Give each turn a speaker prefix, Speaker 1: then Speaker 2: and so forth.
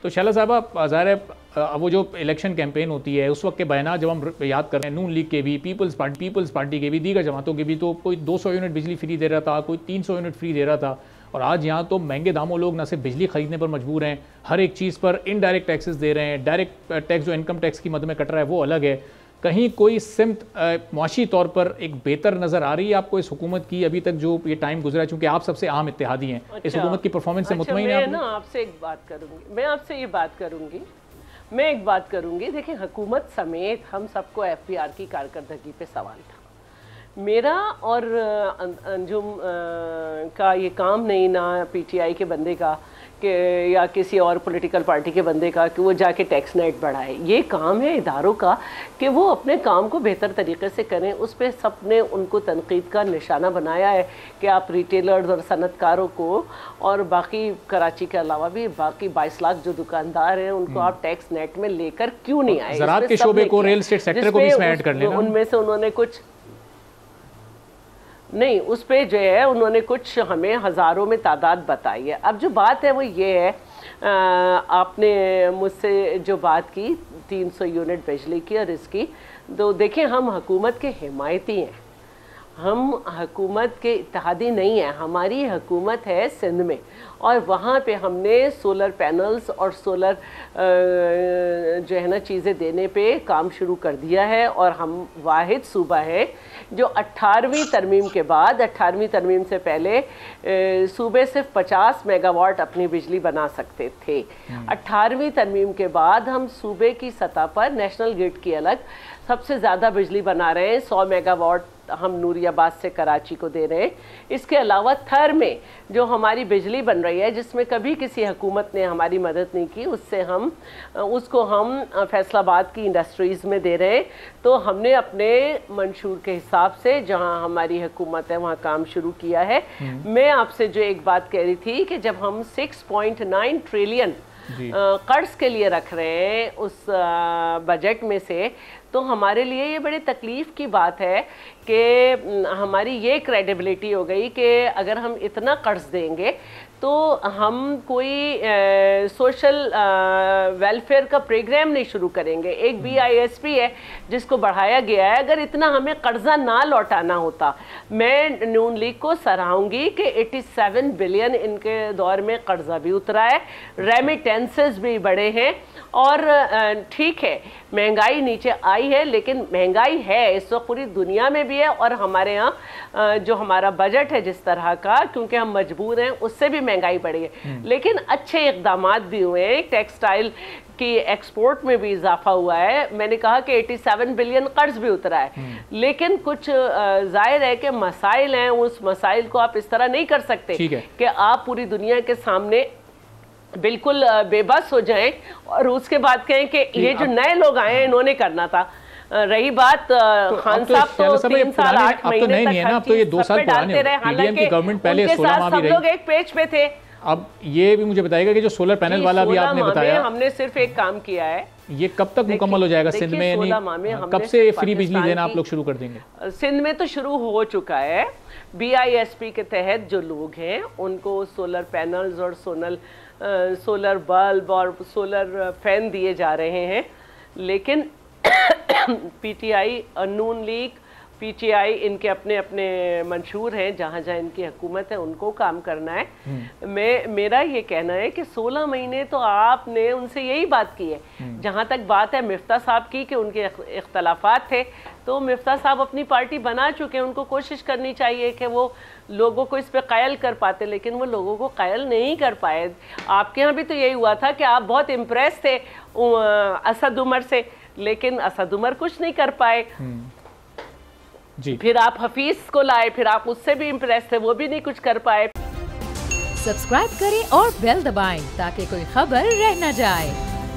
Speaker 1: तो शैला साहबा, ज़ाहिर है वो जो इलेक्शन कैंपेन होती है उस वक्त के बयान जब हम याद कर रहे हैं, नून लीग के भी, पीपल्स पार्टी के भी, दीगर जमातों के भी, तो कोई 200 यूनिट बिजली फ्री दे रहा था, कोई 300 यूनिट फ्री दे रहा था। और आज यहाँ तो महंगे दामों लोग न सिर्फ बिजली खरीदने पर मजबूर हैं, हर एक चीज़ पर इनडायरेक्ट टैक्सेस दे रहे हैं। डायरेक्ट टैक्स जो इनकम टैक्स की मद में कट रहा है वो अलग है। कहीं कोई सिमत मुआशी तौर पर एक बेहतर नज़र आ रही है आपको इस हुकूमत की अभी तक जो ये टाइम गुजरा, चूँकि आप सबसे आम इत्तेहादी हैं? अच्छा, इस हुकूमत की परफॉर्मेंस से मुतमईन हैं आप?
Speaker 2: मैं आपसे एक बात करूँगी, मैं एक बात करूँगी। देखिए, हुकूमत समेत हम सबको FPR की कारकर्दगी पे सवाल था। मेरा और अंजुम का ये काम नहीं, ना PTI के बंदे का कि या किसी और पॉलिटिकल पार्टी के बंदे का कि वो जाके टैक्स नेट बढ़ाए। ये काम है इदारों का कि वो अपने काम को बेहतर तरीके से करें। उस पर सब ने उनको तनकीद का निशाना बनाया है कि आप रिटेलर्स और सनतकारों को और बाकी कराची के अलावा भी बाकी 22 लाख जो दुकानदार हैं उनको आप टैक्स नेट में लेकर क्यों नहीं आए?
Speaker 1: ज़राअत के शोबे को, रियल एस्टेट सेक्टर को भी इसमें ऐड कर लेना।
Speaker 2: उनमें से उन्होंने कुछ नहीं, उस पर जो है उन्होंने कुछ हमें हज़ारों में तादाद बताई है। अब जो बात है वो ये है, आपने मुझसे जो बात की 300 यूनिट बिजली की और इसकी, तो देखें हम हुकूमत के हिमायती हैं, हम हुकूमत के इत्तेहादी नहीं हैं। हमारी हुकूमत है सिंध में और वहाँ पे हमने सोलर पैनल्स और सोलर जो है ना चीज़ें देने पे काम शुरू कर दिया है। और हम वाहिद सूबा है जो 18वीं तरमीम के बाद, 18वीं तरमीम से पहले सूबे सिर्फ 50 मेगावाट अपनी बिजली बना सकते थे। 18वीं तरमीम के बाद हम सूबे की सतह पर नेशनल ग्रिड की अलग सबसे ज़्यादा बिजली बना रहे हैं। 100 मेगावाट हम नूरियाबाद से कराची को दे रहे हैं। इसके अलावा थर में जो हमारी बिजली बन रही है, जिसमें कभी किसी हुकूमत ने हमारी मदद नहीं की, उसको हम फैसलाबाद की इंडस्ट्रीज़ में दे रहे हैं। तो हमने अपने मंशूर के हिसाब से जहां हमारी हुकूमत है वहां काम शुरू किया है। मैं आपसे जो एक बात कह रही थी कि जब हम 6.9 ट्रिलियन कर्ज के लिए रख रहे हैं उस बजट में से, तो हमारे लिए ये बड़ी तकलीफ़ की बात है कि हमारी ये क्रेडिबिलिटी हो गई कि अगर हम इतना कर्ज देंगे तो हम कोई सोशल वेलफेयर का प्रोग्राम नहीं शुरू करेंगे। एक BISP है जिसको बढ़ाया गया है। अगर इतना हमें कर्जा ना लौटाना होता, मैं नून लीग को सराहूंगी कि 87 बिलियन इनके दौर में कर्जा भी उतरा है, रेमिटेंसेस भी बढ़े हैं। और ठीक है, महंगाई नीचे आई है, लेकिन महंगाई है इस वक्त पूरी दुनिया में भी है और हमारे यहाँ जो हमारा बजट है जिस तरह का, क्योंकि हम मजबूर हैं, उससे भी महंगाई बढ़ी है। लेकिन अच्छे इक़दामात भी हुए हैं। टेक्सटाइल की एक्सपोर्ट में भी इजाफा हुआ है। मैंने कहा कि 87 बिलियन कर्ज भी उतरा है। लेकिन कुछ जाहिर है कि मसाइल हैं, उस मसाइल को आप इस तरह नहीं कर सकते कि आप पूरी दुनिया के सामने बिल्कुल बेबस हो जाएं और उसके बाद कहें कि ये जो नए लोग आए हैं इन्होंने करना था। रही बात खान साहब तो 3 साल 8 महीने तक
Speaker 1: अब तो ये 2 साल पुराने हैं। हालांकि गवर्नमेंट पहले 16 माह भी रही,
Speaker 2: सब लोग एक पेज पे थे।
Speaker 1: अब ये भी मुझे बताएगा कि जो सोलर पैनल वाला भी आपने बताया,
Speaker 2: हमने सिर्फ एक काम किया है,
Speaker 1: ये कब तक मुकम्मल हो जाएगा सिंध में? यानी कब से फ्री बिजली देना आप लोग शुरू कर देंगे?
Speaker 2: सिंध में तो शुरू हो चुका है। BISP के तहत जो लोग हैं उनको सोलर पैनल्स और सोलर बल्ब और सोलर फैन दिए जा रहे हैं। लेकिन PTI, नून लीग, PTI इनके अपने अपने मंशूर हैं, जहाँ जहाँ इनकी हुकूमत है उनको काम करना है। मेरा ये कहना है कि 16 महीने तो आपने उनसे यही बात की है। जहाँ तक बात है मिफ्ता साहब की कि उनके इख्तलाफात थे, तो मिफ्ता साहब अपनी पार्टी बना चुके हैं। उनको कोशिश करनी चाहिए कि वो लोगों को इस पे कायल कर पाते, लेकिन वो लोगों को कायल नहीं कर पाए। आपके यहाँ भी तो यही हुआ था कि आप बहुत इम्प्रेस थे असद उमर से, लेकिन असद उमर कुछ नहीं कर पाए।
Speaker 1: जी।
Speaker 2: फिर आप हफीज को लाए, फिर आप उससे भी इम्प्रेस थे, वो भी नहीं कुछ कर पाए।
Speaker 3: सब्सक्राइब करें और बेल दबाएं ताकि कोई खबर रह न जाए।